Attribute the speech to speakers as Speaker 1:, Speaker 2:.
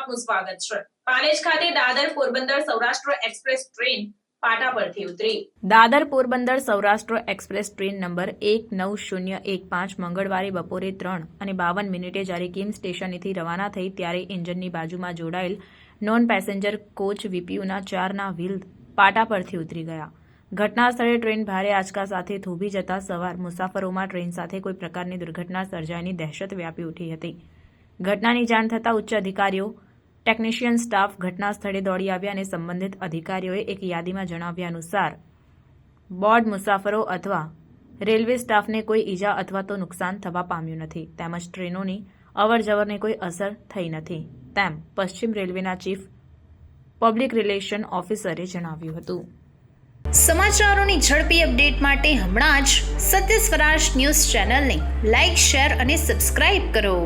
Speaker 1: આપનું સ્વાગત છે। પાલેજ ખાતે દાદર પોરબંદર સૌરાષ્ટ્ર એક્સપ્રેસ ટ્રેન પાટા પરથી ઉતરી। Dadar Porbandar Saurashtra express train number 19015 મંગળવારે બપોરે 3:52 જ્યારે કિમ સ્ટેશનથી રવાના થઈ ત્યારે એન્જિનની બાજુમાં જોડાયેલ નોન પેસેન્જર કોચ વીપીયુના 4ના વ્હીલ પાટા પરથી ઉતરી ગયા। ઘટના સ્થળે ટ્રેન ભારે આંચકા સાથે થોભી જતા સવાર મુસાફરોમાં ટ્રેન સાથે કોઈ પ્રકારની દુર્ઘટના સર્જાયાની દહેશત વ્યાપી ઉઠી હતી। ઘટનાની જાણ થતાં ઉચ્ચ અધિકારીઓ, ટેકનિશિયન સ્ટાફ ઘટના સ્થળે દોડી આવ્યા અને સંબંધિત અધિકારીઓએ એક યાદીમાં જણાવ્યા અનુસાર બોર્ડ મુસાફરો અથવા રેલવે સ્ટાફને કોઈ ઈજા અથવા તો નુકસાન થવા પામ્યું નથી તેમજ ટ્રેનોની અવરજવરને કોઈ અસર થઈ નથી તેમ પશ્ચિમ રેલવેના ચીફ પબ્લિક રિલેશન ઓફિસરે જણાવ્યું હતું।
Speaker 2: સમાચારોની ઝડપી અપડેટ માટે હમણાં જ સત્ય સ્વરાજ ન્યૂઝ ચેનલને લાઇક, શેર અને સબસ્ક્રાઇબ કરો।